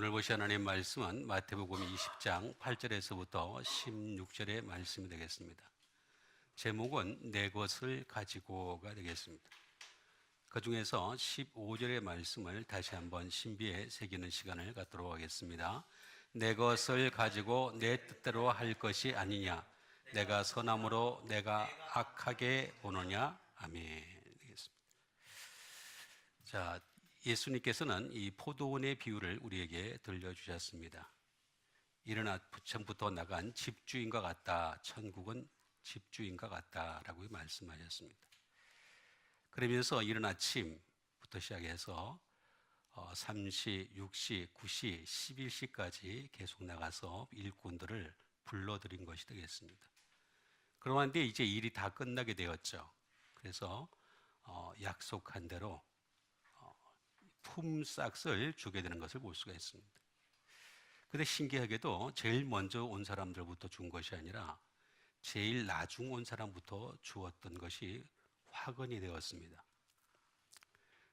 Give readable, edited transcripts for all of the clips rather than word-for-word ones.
오늘 보실 하나님의 말씀은 마태복음 20장 8절에서부터 16절의 말씀이 되겠습니다. 제목은 내 것을 가지고가 되겠습니다. 그 중에서 15절의 말씀을 다시 한번 신비에 새기는 시간을 갖도록 하겠습니다. 내 것을 가지고 내 뜻대로 할 것이 아니냐, 내가 선함으로 내가 악하게 보느냐. 아멘. 되겠습니다. 자, 예수님께서는 이 포도원의 비유를 우리에게 들려주셨습니다. 이른 아침부터 나간 집주인과 같다. 천국은 집주인과 같다라고 말씀하셨습니다. 그러면서 이른 아침부터 시작해서 3시, 6시, 9시, 11시까지 계속 나가서 일꾼들을 불러들인 것이 되겠습니다. 그런데 이제 일이 다 끝나게 되었죠. 그래서 약속한 대로 품삯을 주게 되는 것을 볼 수가 있습니다. 그런데 신기하게도 제일 먼저 온 사람들부터 준 것이 아니라 제일 나중 온 사람부터 주었던 것이 화근이 되었습니다.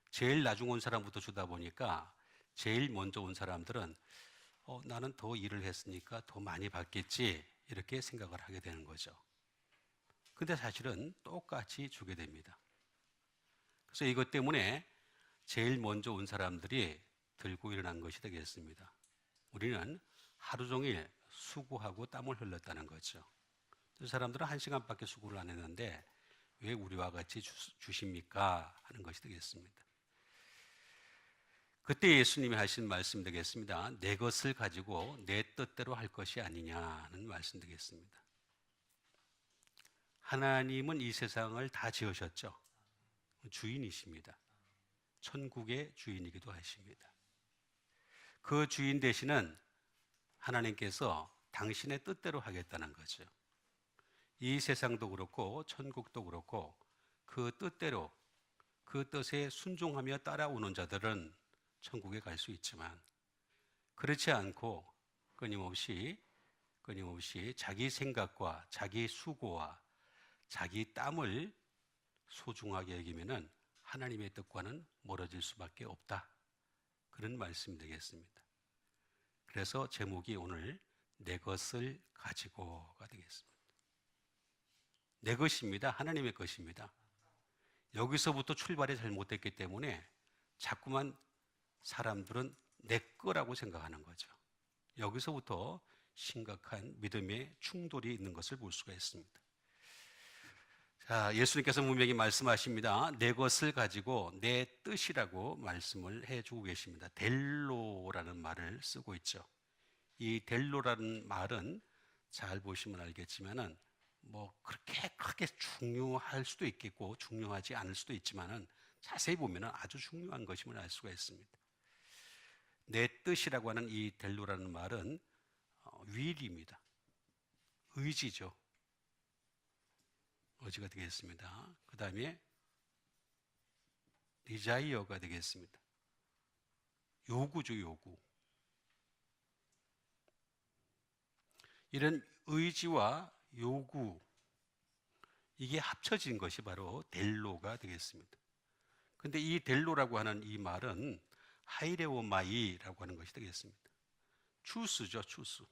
제일 나중 온 사람부터 주다 보니까 제일 먼저 온 사람들은 나는 더 일을 했으니까 더 많이 받겠지 이렇게 생각을 하게 되는 거죠. 근데 사실은 똑같이 주게 됩니다. 그래서 이것 때문에 제일 먼저 온 사람들이 들고 일어난 것이 되겠습니다. 우리는 하루 종일 수고하고 땀을 흘렸다는 거죠. 그 사람들은 1시간밖에 수고를 안 했는데 왜 우리와 같이 주십니까? 하는 것이 되겠습니다. 그때 예수님이 하신 말씀 되겠습니다. 내 것을 가지고 내 뜻대로 할 것이 아니냐는 말씀 되겠습니다. 하나님은 이 세상을 다 지으셨죠. 주인이십니다. 천국의 주인이기도 하십니다. 그 주인 되시는 하나님께서 당신의 뜻대로 하겠다는 거죠. 이 세상도 그렇고 천국도 그렇고 그 뜻대로 그 뜻에 순종하며 따라오는 자들은 천국에 갈 수 있지만 그렇지 않고 끊임없이 자기 생각과 자기 수고와 자기 땀을 소중하게 여기면은 하나님의 뜻과는 멀어질 수밖에 없다. 그런 말씀이 되겠습니다. 그래서 제목이 오늘 내 것을 가지고가 되겠습니다. 내 것입니다. 하나님의 것입니다. 여기서부터 출발이 잘못됐기 때문에 자꾸만 사람들은 내 거라고 생각하는 거죠. 여기서부터 심각한 믿음의 충돌이 있는 것을 볼 수가 있습니다. 자, 예수님께서 분명히 말씀하십니다. 내 것을 가지고 내 뜻이라고 말씀을 해주고 계십니다. 델로라는 말을 쓰고 있죠. 이 델로라는 말은 잘 보시면 알겠지만은 그렇게 크게 중요할 수도 있겠고 중요하지 않을 수도 있지만은 자세히 보면은 아주 중요한 것임을 알 수가 있습니다. 내 뜻이라고 하는 이 델로라는 말은 will입니다. 의지죠. 의지가 되겠습니다. 그 다음에 desire가 되겠습니다. 요구죠, 요구. 이런 의지와 요구, 이게 합쳐진 것이 바로 델로가 되겠습니다. 근데 이 델로라고 하는 이 말은 하이레오마이라고 하는 것이 되겠습니다. 추스죠, 추스.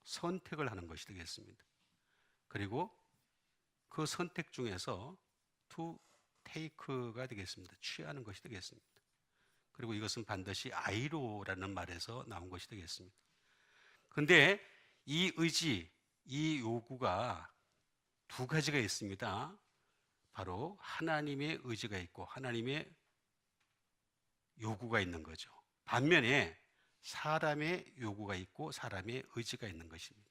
선택을 하는 것이 되겠습니다. 그리고 그 선택 중에서 to take가 되겠습니다. 취하는 것이 되겠습니다. 그리고 이것은 반드시 아이로라는 말에서 나온 것이 되겠습니다. 그런데 이 의지, 이 요구가 두 가지가 있습니다. 바로 하나님의 의지가 있고 하나님의 요구가 있는 거죠. 반면에 사람의 요구가 있고 사람의 의지가 있는 것입니다.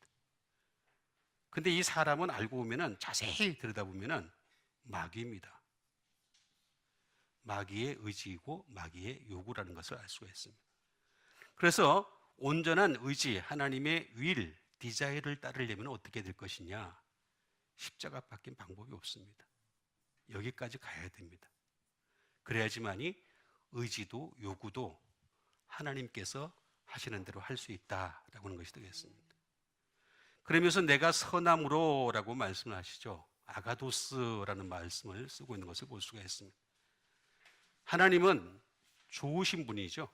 근데 이 사람은 알고 보면은 자세히 들여다보면은 마귀입니다. 마귀의 의지이고 마귀의 요구라는 것을 알 수가 있습니다. 그래서 온전한 의지, 하나님의 will, desire를 따르려면 어떻게 될 것이냐? 십자가밖에 방법이 없습니다. 여기까지 가야 됩니다. 그래야지만이 의지도 요구도 하나님께서 하시는 대로 할 수 있다라고 하는 것이 되겠습니다. 그러면서 내가 선함으로 라고 말씀을 하시죠. 아가도스라는 말씀을 쓰고 있는 것을 볼 수가 있습니다. 하나님은 좋으신 분이죠.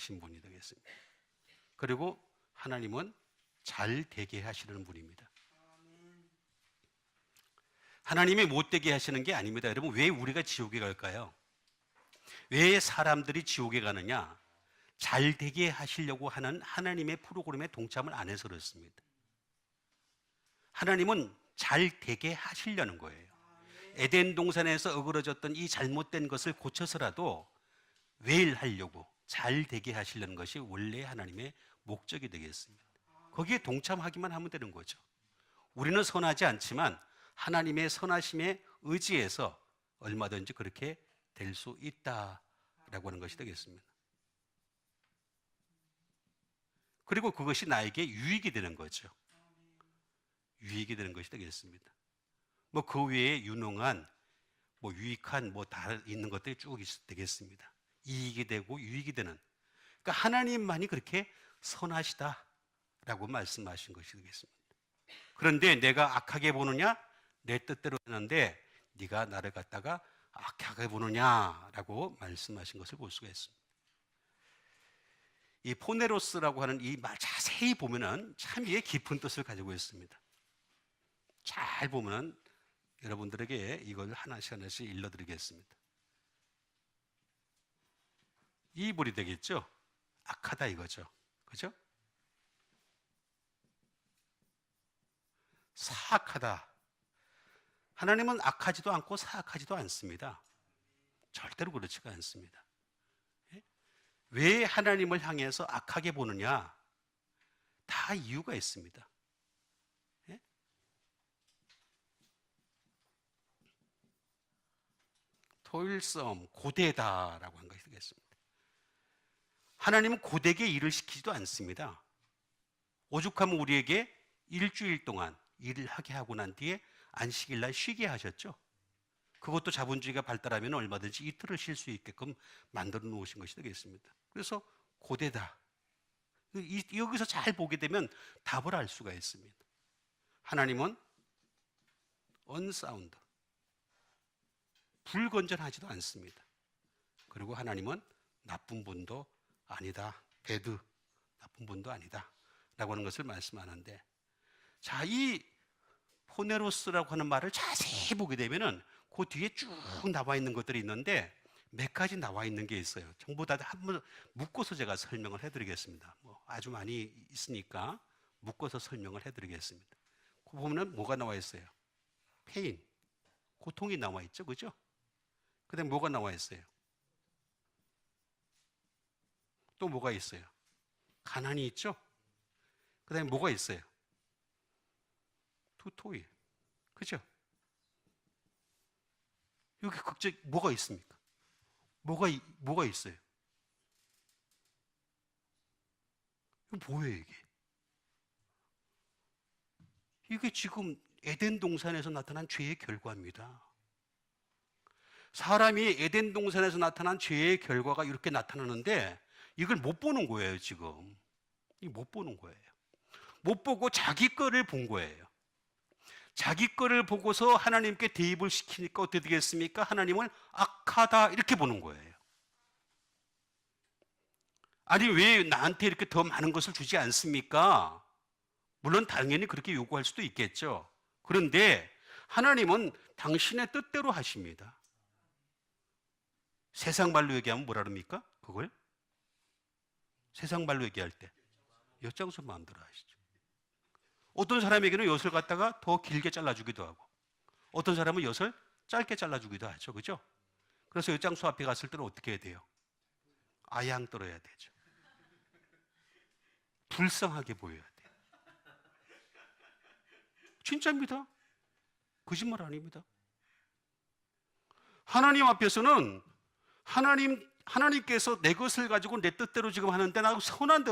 하신 분이 되겠습니다. 그리고 하나님은 잘 되게 하시는 분입니다. 하나님이 못되게 하시는 게 아닙니다. 여러분, 왜 우리가 지옥에 갈까요? 왜 사람들이 지옥에 가느냐? 잘 되게 하시려고 하는 하나님의 프로그램에 동참을 안 해서 그렇습니다. 하나님은 잘 되게 하시려는 거예요. 에덴 동산에서 어그러졌던 이 잘못된 것을 고쳐서라도 웨일하려고 잘 되게 하시려는 것이 원래 하나님의 목적이 되겠습니다. 거기에 동참하기만 하면 되는 거죠. 우리는 선하지 않지만 하나님의 선하심에 의지해서 얼마든지 그렇게 될 수 있다라고 하는 것이 되겠습니다. 그리고 그것이 나에게 유익이 되는 거죠. 유익이 되는 것이 되겠습니다. 뭐 그 외에 유능한, 뭐 유익한, 뭐 다 있는 것들이 쭉 되겠습니다. 이익이 되고 유익이 되는. 그러니까 하나님만이 그렇게 선하시다라고 말씀하신 것이 되겠습니다. 그런데 내가 악하게 보느냐? 내 뜻대로 하는데 네가 나를 갖다가 악하게 보느냐라고 말씀하신 것을 볼 수가 있습니다. 이 포네로스라고 하는 이 말 자세히 보면은 참 이게 깊은 뜻을 가지고 있습니다. 잘 보면은 여러분들에게 이걸 하나씩 하나씩 일러드리겠습니다. 이불이 되겠죠? 악하다 이거죠. 그죠? 사악하다. 하나님은 악하지도 않고 사악하지도 않습니다. 절대로 그렇지가 않습니다. 왜 하나님을 향해서 악하게 보느냐? 다 이유가 있습니다. 토일성, 고되다라고 한 것이 되겠습니다. 하나님은 고되게 일을 시키지도 않습니다. 오죽하면 우리에게 일주일 동안 일을 하게 하고 난 뒤에 안식일날 쉬게 하셨죠. 그것도 자본주의가 발달하면 얼마든지 이틀을 쉴 수 있게끔 만들어 놓으신 것이 되겠습니다. 그래서 고되다. 여기서 잘 보게 되면 답을 알 수가 있습니다. 하나님은 unsound, 불건전하지도 않습니다. 그리고 하나님은 나쁜 분도 아니다. 배드, 나쁜 분도 아니다. 라고 하는 것을 말씀하는데, 자, 이 포네로스라고 하는 말을 자세히 보게 되면은 그 뒤에 쭉 나와 있는 것들이 있는데 몇 가지 나와 있는 게 있어요. 전부 다 한번 묶어서 제가 설명을 해드리겠습니다. 뭐 아주 많이 있으니까 묶어서 설명을 해드리겠습니다. 그 보면은 뭐가 나와 있어요? 페인, 고통이 나와 있죠, 그죠? 그다음에 뭐가 나와 있어요? 또 뭐가 있어요? 가난이 있죠? 그다음에 뭐가 있어요? 투토이, 그죠? 여기 극적 뭐가 있습니까? 뭐가 있어요? 이거 뭐예요 이게? 이게 지금 에덴 동산에서 나타난 죄의 결과입니다. 사람이 에덴 동산에서 나타난 죄의 결과가 이렇게 나타나는데 이걸 못 보는 거예요 지금. 못 보는 거예요. 못 보고 자기 거를 본 거예요. 자기 거를 보고서 하나님께 대입을 시키니까 어떻게 되겠습니까? 하나님을 악하다 이렇게 보는 거예요. 아니 왜 나한테 이렇게 더 많은 것을 주지 않습니까? 물론 당연히 그렇게 요구할 수도 있겠죠. 그런데 하나님은 당신의 뜻대로 하십니다. 세상 말로 얘기하면 뭐라 그럽니까? 그걸? 세상 말로 얘기할 때 엿장수 마음대로 하시죠. 어떤 사람에게는 엿을 갖다가 더 길게 잘라주기도 하고 어떤 사람은 엿을 짧게 잘라주기도 하죠. 그죠? 그래서 엿장수 앞에 갔을 때는 어떻게 해야 돼요? 아양 떨어야 되죠. 불쌍하게 보여야 돼요. 진짜입니다. 거짓말 아닙니다. 하나님 앞에서는 하나님께서 내 것을 가지고 내 뜻대로 지금 하는데 나 선한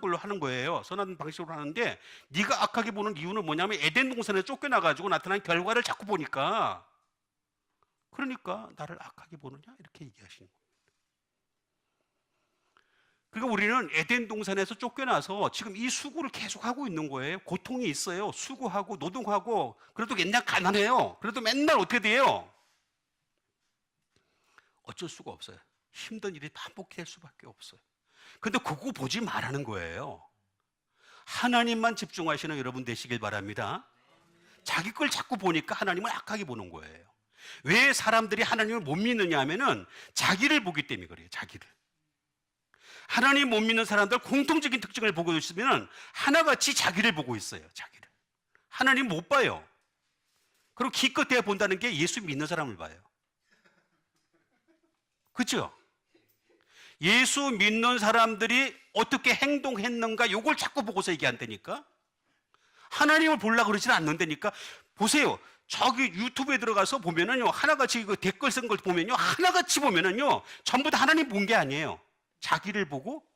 걸로 하는 거예요. 선한 방식으로 하는데 네가 악하게 보는 이유는 뭐냐면 에덴 동산에 쫓겨나가지고 나타난 결과를 자꾸 보니까 그러니까 나를 악하게 보느냐 이렇게 얘기하시는 겁니다. 그러니까 우리는 에덴 동산에서 쫓겨나서 지금 이 수고를 계속 하고 있는 거예요. 고통이 있어요. 수고하고 노동하고 그래도 맨날 가난해요. 그래도 맨날 어떻게 돼요? 어쩔 수가 없어요. 힘든 일이 반복될 수밖에 없어요. 근데 그거 보지 말라는 거예요. 하나님만 집중하시는 여러분 되시길 바랍니다. 자기 걸 자꾸 보니까 하나님을 악하게 보는 거예요. 왜 사람들이 하나님을 못 믿느냐 하면은 자기를 보기 때문에 그래요. 자기를. 하나님 못 믿는 사람들 공통적인 특징을 보고 있으면 하나같이 자기를 보고 있어요. 자기를. 하나님 못 봐요. 그리고 기껏해야 본다는 게 예수 믿는 사람을 봐요. 그렇죠? 예수 믿는 사람들이 어떻게 행동했는가 요걸 자꾸 보고서 얘기한다니까. 하나님을 보려고 그러지는 않는다니까. 보세요. 저기 유튜브에 들어가서 보면은요, 하나같이 그 댓글 쓴 걸 보면요, 하나같이 보면은요, 전부 다 하나님 본 게 아니에요. 자기를 보고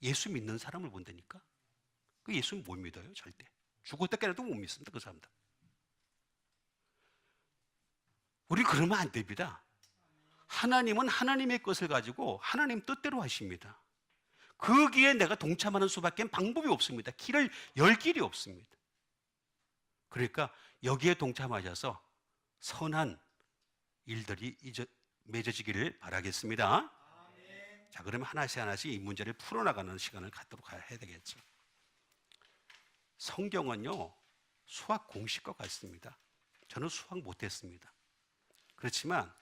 예수 믿는 사람을 본다니까. 그 예수는 못 믿어요, 절대. 죽을 때까지도 못 믿습니다, 그 사람들. 우리 그러면 안 됩니다. 하나님은 하나님의 것을 가지고 하나님 뜻대로 하십니다. 거기에 내가 동참하는 수밖에 방법이 없습니다. 길을 열 길이 없습니다. 그러니까 여기에 동참하셔서 선한 일들이 맺어지기를 바라겠습니다. 자, 그러면 하나씩 하나씩 이 문제를 풀어나가는 시간을 갖도록 해야 되겠죠. 성경은요, 수학 공식과 같습니다. 저는 수학 못했습니다. 그렇지만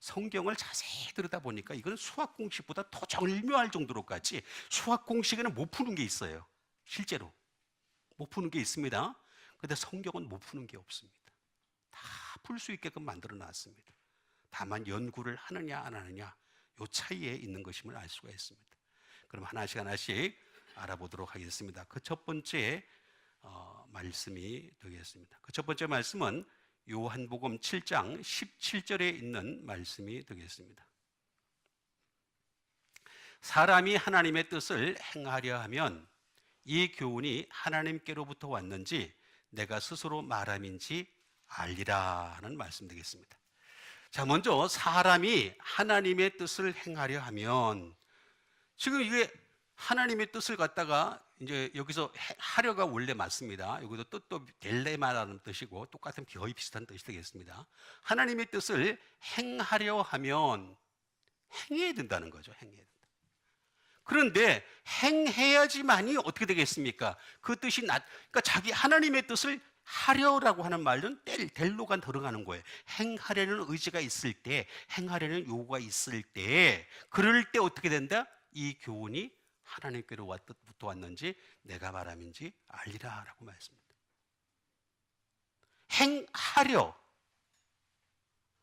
성경을 자세히 들여다보니까 이건 수학 공식보다 더 절묘할 정도로까지 수학 공식에는 못 푸는 게 있어요. 실제로 못 푸는 게 있습니다. 그런데 성경은 못 푸는 게 없습니다. 다 풀 수 있게끔 만들어 놨습니다. 다만 연구를 하느냐 안 하느냐 요 차이에 있는 것임을 알 수가 있습니다. 그럼 하나씩 하나씩 알아보도록 하겠습니다. 그 첫 번째 말씀이 되겠습니다. 그 첫 번째 말씀은 요한복음 7장 17절에 있는 말씀이 되겠습니다. 사람이 하나님의 뜻을 행하려 하면 이 교훈이 하나님께로부터 왔는지 내가 스스로 말함인지 알리라 하는 말씀 되겠습니다. 자, 먼저 사람이 하나님의 뜻을 행하려 하면, 지금 이게 하나님의 뜻을 갖다가 이제 여기서 하려가 원래 맞습니다. 여기도 뜻도 델레마라는 뜻이고 똑같은 거의 비슷한 뜻이 되겠습니다. 하나님의 뜻을 행하려 하면 행해야 된다는 거죠. 행해야 된다. 그런데 행해야지만이 어떻게 되겠습니까? 그 뜻이 그러니까 자기 하나님의 뜻을 하려라고 하는 말은 델로가 들어가는 거예요. 행하려는 의지가 있을 때, 행하려는 요구가 있을 때, 그럴 때 어떻게 된다? 이 교훈이 하나님께로부터 왔는지 내가 말함인지 알리라 라고 말씀합니다. 행하려,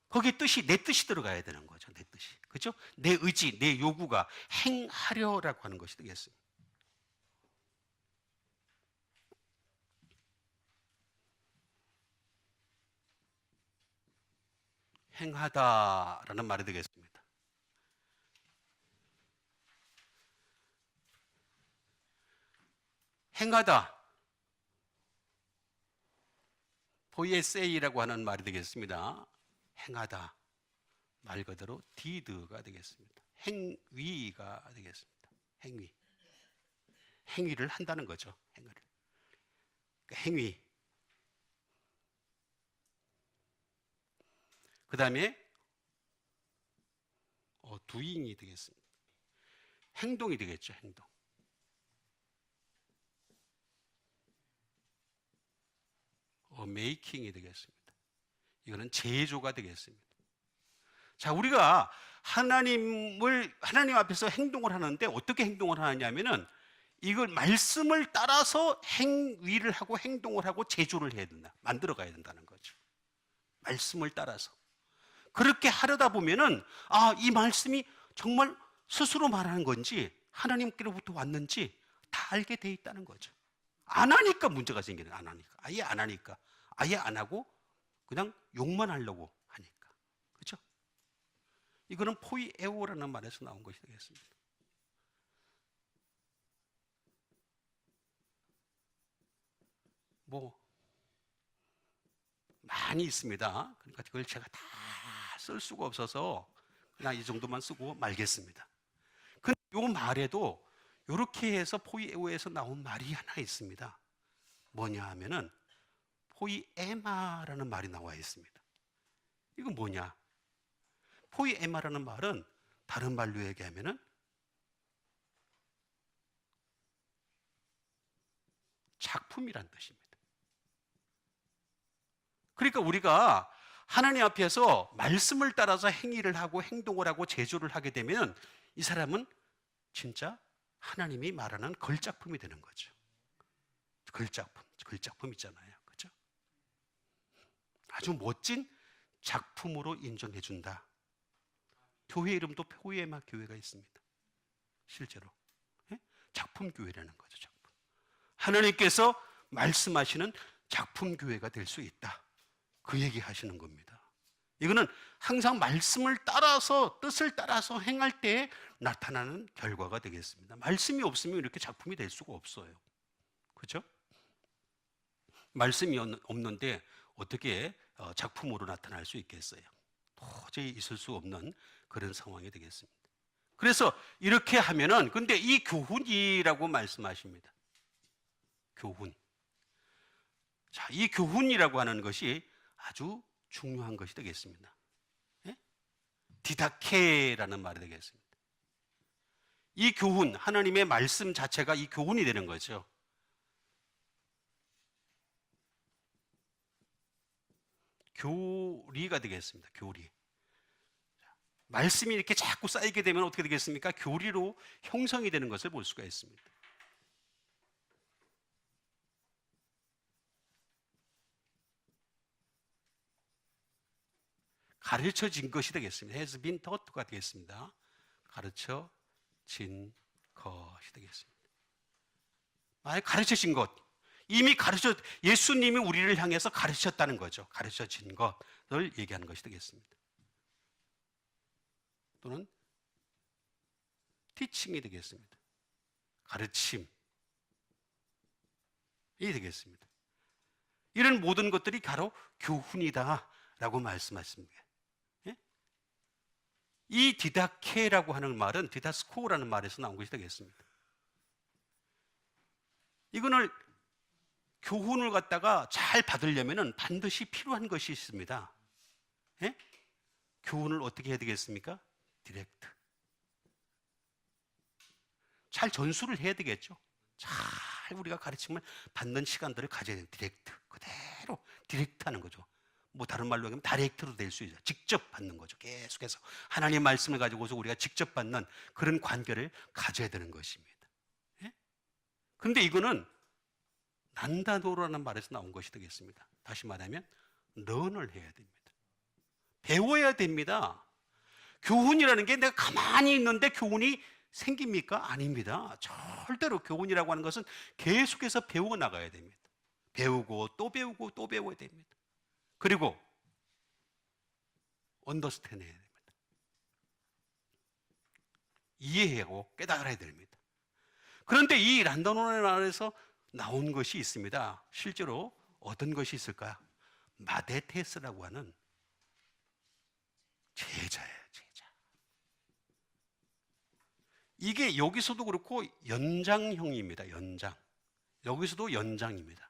거기에 뜻이, 내 뜻이 들어가야 되는 거죠. 내 뜻이, 그렇죠? 내 의지, 내 요구가 행하려라고 하는 것이 되겠습니다. 행하다라는 말이 되겠습니다. 행하다, VSA라고 하는 말이 되겠습니다. 행하다, 말 그대로 deed가 되겠습니다. 행위가 되겠습니다. 행위, 행위를 한다는 거죠. 행위를. 그러니까 행위. 그 다음에 doing이 되겠습니다. 행동이 되겠죠. 행동. making이 되겠습니다. 이거는 제조가 되겠습니다. 자, 우리가 하나님 앞에서 행동을 하는데 어떻게 행동을 하느냐면은 이걸 말씀을 따라서 행위를 하고 행동을 하고 제조를 해야 된다. 만들어 가야 된다는 거죠. 말씀을 따라서. 그렇게 하려다 보면은 이 말씀이 정말 스스로 말하는 건지 하나님께로부터 왔는지 다 알게 돼 있다는 거죠. 안 하니까 문제가 생기는, 안 하니까. 아예 안 하니까. 아예 안 하고 그냥 욕만 하려고 하니까. 그렇죠? 이거는 포이에오라는 말에서 나온 것이 되겠습니다. 많이 있습니다. 그러니까 그걸 제가 다 쓸 수가 없어서 그냥 이 정도만 쓰고 말겠습니다. 근데 이 말에도 이렇게 해서 포이에오에서 나온 말이 하나 있습니다. 뭐냐 하면은 포이에마라는 말이 나와 있습니다. 이건 뭐냐? 포이에마라는 말은 다른 말로 얘기하면은 작품이란 뜻입니다. 그러니까 우리가 하나님 앞에서 말씀을 따라서 행위를 하고 행동을 하고 제조를 하게 되면 이 사람은 진짜 하나님이 말하는 걸작품이 되는 거죠. 걸작품 있잖아요. 그죠? 아주 멋진 작품으로 인정해 준다. 교회 이름도 포에마 교회가 있습니다. 실제로. 예? 작품 교회라는 거죠. 작품. 하나님께서 말씀하시는 작품 교회가 될 수 있다. 그 얘기 하시는 겁니다. 이거는 항상 말씀을 따라서 뜻을 따라서 행할 때 나타나는 결과가 되겠습니다. 말씀이 없으면 이렇게 작품이 될 수가 없어요. 그렇죠? 말씀이 없는데 어떻게 작품으로 나타날 수 있겠어요? 도저히 있을 수 없는 그런 상황이 되겠습니다. 그래서 이렇게 하면은 근데 이 교훈이라고 말씀하십니다. 교훈. 자, 이 교훈이라고 하는 것이 아주 중요한 것이 되겠습니다. 예? 디다케라는 말이 되겠습니다. 이 교훈, 하나님의 말씀 자체가 이 교훈이 되는 거죠. 교리가 되겠습니다. 교리. 말씀이 이렇게 자꾸 쌓이게 되면 어떻게 되겠습니까? 교리로 형성이 되는 것을 볼 수가 있습니다. 가르쳐진 것이 되겠습니다. has been taught가 되겠습니다. 가르쳐진 것이 되겠습니다. 가르쳐진 것. 이미 예수님이 우리를 향해서 가르쳤다는 거죠. 가르쳐진 것을 얘기하는 것이 되겠습니다. 또는 티칭이 되겠습니다. 가르침이 되겠습니다. 이런 모든 것들이 바로 교훈이다라고 말씀하십니다. 예? 이 디다케라고 하는 말은 디다스코라는 말에서 나온 것이 되겠습니다. 이거는 교훈을 갖다가 잘 받으려면 반드시 필요한 것이 있습니다. 예? 교훈을 어떻게 해야 되겠습니까? 디렉트. 잘 전수를 해야 되겠죠. 잘 우리가 가르침을 받는 시간들을 가져야 돼요. 디렉트. 그대로 디렉트 하는 거죠. 뭐 다른 말로 하면 다이렉트로 될 수 있어요. 직접 받는 거죠. 계속해서 하나님의 말씀을 가지고서 우리가 직접 받는 그런 관계를 가져야 되는 것입니다. 예? 근데 이거는 난다노라는 말에서 나온 것이 되겠습니다. 다시 말하면 런을 해야 됩니다. 배워야 됩니다. 교훈이라는 게 내가 가만히 있는데 교훈이 생깁니까? 아닙니다. 절대로 교훈이라고 하는 것은 계속해서 배워 나가야 됩니다. 배우고 또 배우고 또 배워야 됩니다. 그리고 언더스탠드 해야 됩니다. 이해하고 깨달아야 됩니다. 그런데 이 란다노라는 말에서 나온 것이 있습니다. 실제로 어떤 것이 있을까요? 마데테스라고 하는 제자예요. 제자. 이게 여기서도 그렇고 연장형입니다. 연장. 여기서도 연장입니다.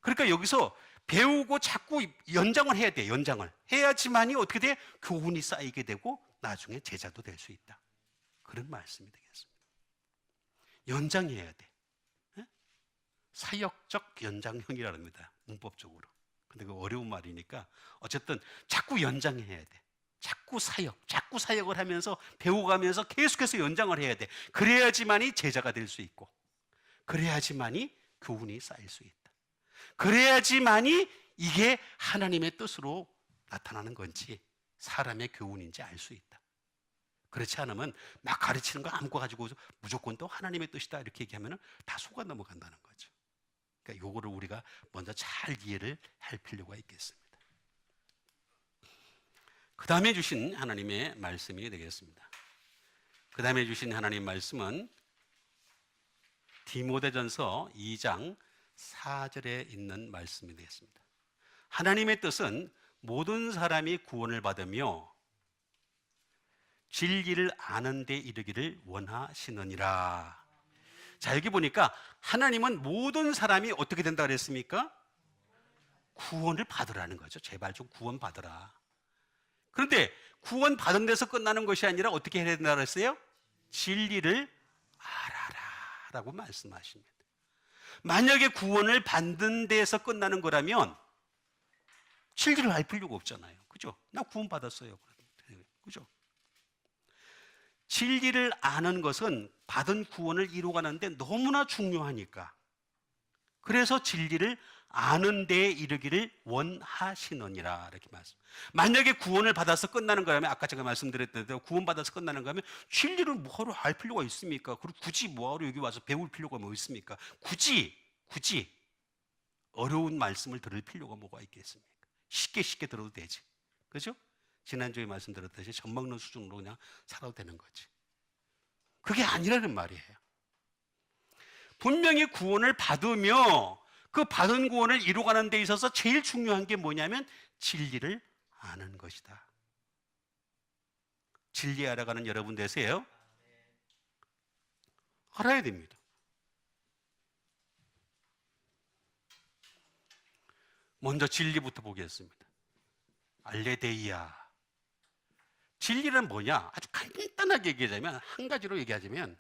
그러니까 여기서 배우고 자꾸 연장을 해야 돼. 연장을 해야지만이 어떻게 돼? 교훈이 쌓이게 되고 나중에 제자도 될 수 있다. 그런 말씀이 되겠습니다. 연장해야 돼. 사역적 연장형이라 합니다. 문법적으로. 근데 그 어려운 말이니까 어쨌든 자꾸 연장해야 돼. 자꾸 사역을 하면서 배워가면서 계속해서 연장을 해야 돼. 그래야지만이 제자가 될 수 있고, 그래야지만이 교훈이 쌓일 수 있다. 그래야지만이 이게 하나님의 뜻으로 나타나는 건지 사람의 교훈인지 알 수 있다. 그렇지 않으면 막 가르치는 거 아무거 가지고 무조건 또 하나님의 뜻이다 이렇게 얘기하면 다 속아 넘어간다는 거죠. 그러니까 요거를 우리가 먼저 잘 이해를 할 필요가 있겠습니다. 그 다음에 주신 하나님의 말씀이 되겠습니다. 그 다음에 주신 하나님 말씀은 디모데전서 2장 4절에 있는 말씀이 되겠습니다. 하나님의 뜻은 모든 사람이 구원을 받으며 진리를 아는 데 이르기를 원하시느니라. 자, 여기 보니까 하나님은 모든 사람이 어떻게 된다 그랬습니까? 구원을 받으라는 거죠. 제발 좀 구원 받으라. 그런데 구원 받은 데서 끝나는 것이 아니라 어떻게 해야 된다 그랬어요? 진리를 알아라 라고 말씀하십니다. 만약에 구원을 받는 데에서 끝나는 거라면 진리를 알 필요가 없잖아요. 그죠? 나 구원 받았어요. 그죠? 진리를 아는 것은 받은 구원을 이루어가는데 너무나 중요하니까. 그래서 진리를 아는 데에 이르기를 원하시느니라 이렇게 말씀. 만약에 구원을 받아서 끝나는 거라면 아까 제가 말씀드렸던 대로 구원 받아서 끝나는 거라면 진리를 뭐하러 알 필요가 있습니까? 그리고 굳이 뭐하러 여기 와서 배울 필요가 뭐 있습니까? 굳이 어려운 말씀을 들을 필요가 뭐가 있겠습니까? 쉽게 들어도 되지. 그죠? 지난주에 말씀드렸듯이 젖 먹는 수준으로 그냥 살아도 되는 거지. 그게 아니라는 말이에요. 분명히 구원을 받으며 그 받은 구원을 이루어가는 데 있어서 제일 중요한 게 뭐냐면 진리를 아는 것이다. 진리 알아가는 여러분 되세요? 알아야 됩니다. 먼저 진리부터 보겠습니다. 알레데이아. 진리는 뭐냐? 아주 간단하게 얘기하자면, 한 가지로 얘기하자면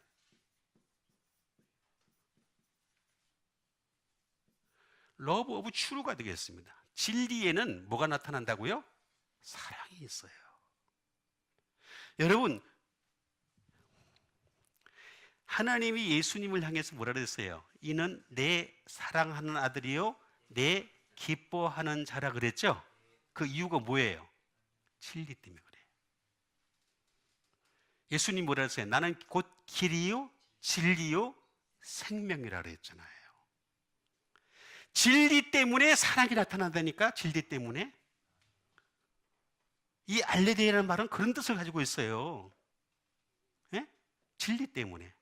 러브 오브 추루가 되겠습니다. 진리에는 뭐가 나타난다고요? 사랑이 있어요. 여러분, 하나님이 예수님을 향해서 뭐라 그랬어요? 이는 내 사랑하는 아들이요 내 기뻐하는 자라 그랬죠? 그 이유가 뭐예요? 진리 때문에 그래요. 예수님 뭐라 했어요? 나는 곧 길이요 진리요 생명이라 그랬잖아요. 진리 때문에 사랑이 나타난다니까. 진리 때문에. 이 알레데이라는 말은 그런 뜻을 가지고 있어요. 예? 진리 때문에.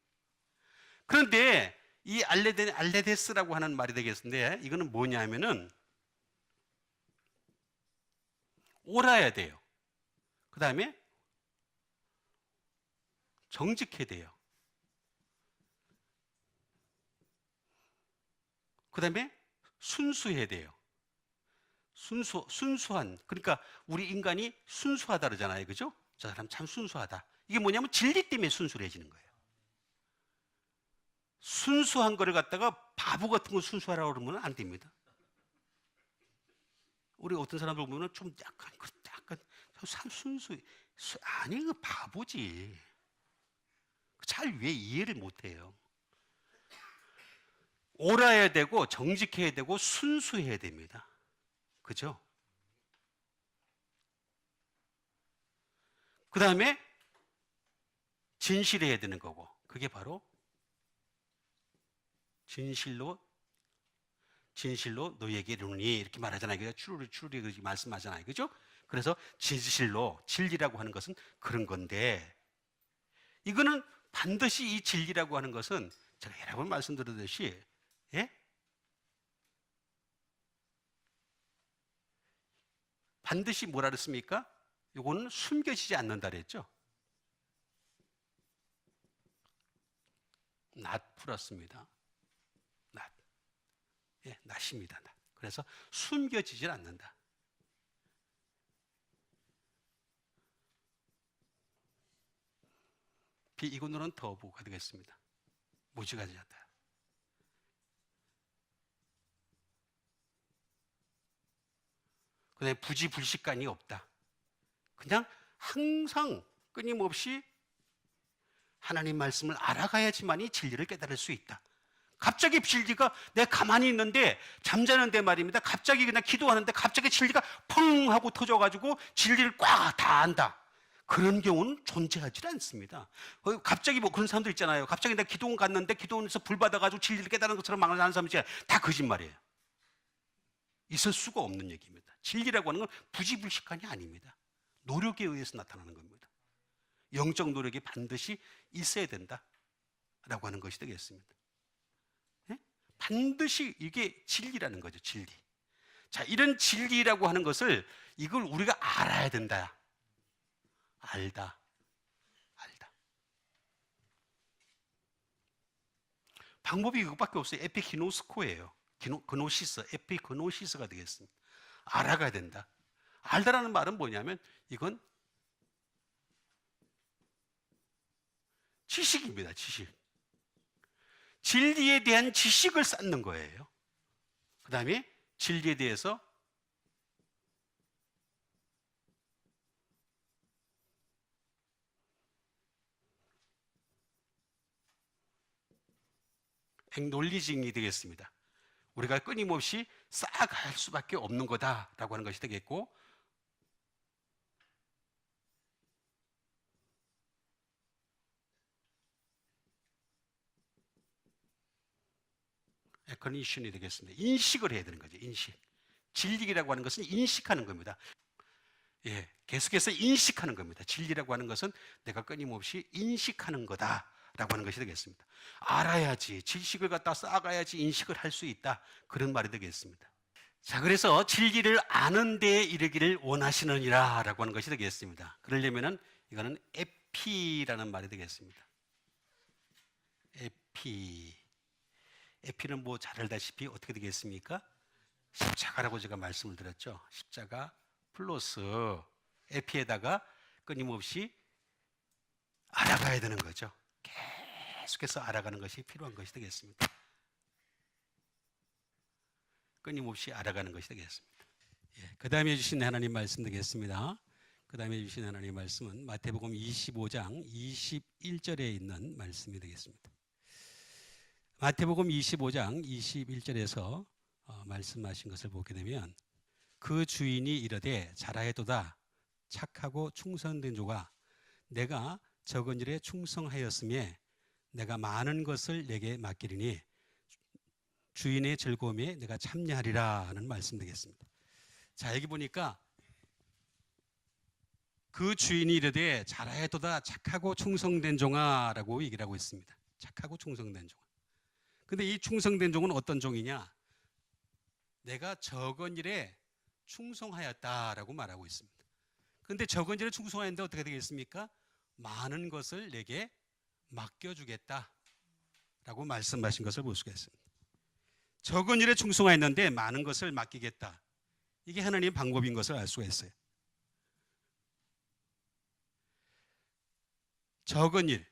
그런데 이 알레데스라고 하는 말이 되겠는데 이거는 뭐냐면은 옳아야 돼요. 그 다음에 정직해야 돼요. 그 다음에 순수해야 돼요. 순수한. 그러니까 우리 인간이 순수하다 그러잖아요. 그죠? 저 사람 참 순수하다. 이게 뭐냐면 진리 때문에 순수해지는 거예요. 순수한 거를 갖다가 바보 같은 거 순수하라고 그러면 안 됩니다. 우리 어떤 사람들 보면 좀 약간 아니, 그 바보지. 잘 왜 이해를 못 해요. 옳아야 되고 정직해야 되고 순수해야 됩니다. 그죠? 그 다음에 진실해야 되는 거고, 그게 바로 진실로 너에게 이르노니 이렇게 말하잖아요. 추루리 그렇게 말씀하잖아요. 그죠? 그래서 진실로, 진리라고 하는 것은 그런 건데, 이거는 반드시 이 진리라고 하는 것은 제가 여러 번 말씀드렸듯이, 예? 반드시 뭐라 그랬습니까? 이거는 숨겨지지 않는다 그랬죠? 낫 풀었습니다. 낫. 예, 낫입니다. 낫. 그래서 숨겨지질 않는다. 비이군으로는 더 보가 되겠습니다. 무지가지하다. 그 다음에 부지불식간이 없다. 그냥 항상 끊임없이 하나님 말씀을 알아가야지만이 진리를 깨달을 수 있다. 갑자기 진리가 내가 가만히 있는데 잠자는데 말입니다. 갑자기 그냥 기도하는데 갑자기 진리가 펑 하고 터져가지고 진리를 꽉 다 안다. 그런 경우는 존재하지 않습니다. 갑자기 뭐 그런 사람들 있잖아요. 갑자기 내가 기도원 갔는데 기도원에서 불 받아가지고 진리를 깨달은 것처럼 말하는 사람 있잖아요. 다 거짓말이에요. 있을 수가 없는 얘기입니다. 진리라고 하는 건 부지불식간이 아닙니다. 노력에 의해서 나타나는 겁니다. 영적 노력이 반드시 있어야 된다라고 하는 것이 되겠습니다. 네? 반드시 이게 진리라는 거죠. 진리. 자, 이런 진리라고 하는 것을 이걸 우리가 알아야 된다. 알다. 방법이 이것밖에 없어요. 에피기노스코예요. 그노시스, 에피그노시스가 되겠습니다. 알아가야 된다. 알다라는 말은 뭐냐면 이건 지식입니다. 진리에 대한 지식을 쌓는 거예요. 그 다음에 진리에 대해서 논리증이 되겠습니다. 우리가 끊임없이 쌓아갈 수밖에 없는 거다라고 하는 것이 되겠고, 에커니션이 되겠습니다. 인식을 해야 되는 거죠. 인식. 진리라고 하는 것은 인식하는 겁니다. 예, 계속해서 인식하는 겁니다. 진리라고 하는 것은 내가 끊임없이 인식하는 거다라고 하는 것이 되겠습니다. 알아야지, 지식을 갖다 쌓아가야지 인식을 할 수 있다. 그런 말이 되겠습니다. 자, 그래서 진리를 아는 데에 이르기를 원하시느니라 라고 하는 것이 되겠습니다. 그러려면은 이거는 에피라는 말이 되겠습니다. 에피는 뭐 잘 알다시피 어떻게 되겠습니까? 십자가라고 제가 말씀을 드렸죠. 십자가 플러스 에피에다가 끊임없이 알아가야 되는 거죠. 계속해서 알아가는 것이 필요한 것이 되겠습니다. 끊임없이 알아가는 것이 되겠습니다. 예, 그 다음에 주신 하나님 말씀 되겠습니다. 그 다음에 주신 하나님 말씀은 마태복음 25장 21절에 있는 말씀이 되겠습니다. 마태복음 25장 21절에서 말씀하신 것을 보게 되면, 그 주인이 이르되 잘하였도다 착하고 충성된 조가, 내가 적은 일에 충성하였음에 내가 많은 것을 내게 맡기리니 주인의 즐거움에 내가 참여하리라 하는 말씀 되겠습니다. 자, 여기 보니까 그 주인이 이르되 잘하였도다 착하고 충성된 종아라고 얘기를 하고 있습니다. 착하고 충성된 종. 근데 이 충성된 종은 어떤 종이냐? 내가 적은 일에 충성하였다라고 말하고 있습니다. 근데 적은 일에 충성하였는데 어떻게 되겠습니까? 많은 것을 내게 맡겨주겠다라고 말씀하신 것을 볼 수가 있습니다. 적은 일에 충성하였는데 많은 것을 맡기겠다. 이게 하나님의 방법인 것을 알 수가 있어요. 적은 일.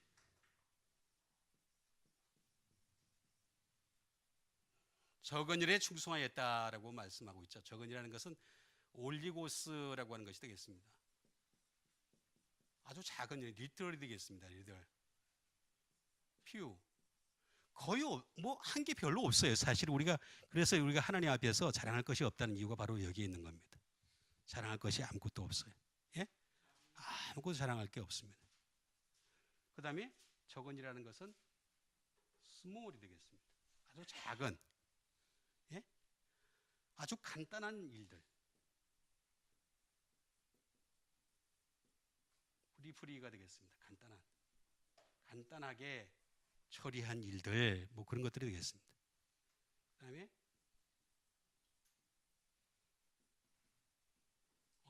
적은 일에 충성하였다라고 말씀하고 있죠. 적은 일이라는 것은 올리고스라고 하는 것이 되겠습니다. 아주 작은 일, 리틀이 되겠습니다. 리틀. 퓨. 거의 뭐 한 게 별로 없어요. 사실 그래서 우리가 하나님 앞에서 자랑할 것이 없다는 이유가 바로 여기에 있는 겁니다. 자랑할 것이 아무것도 없어요. 예? 아무것도 자랑할 게 없습니다. 그 다음에 적은 일이라는 것은 스몰이 되겠습니다. 아주 작은, 예? 아주 간단한 일들. 프리가 되겠습니다. 간단하게 처리한 일들, 뭐 그런 것들이 되겠습니다. 그 다음에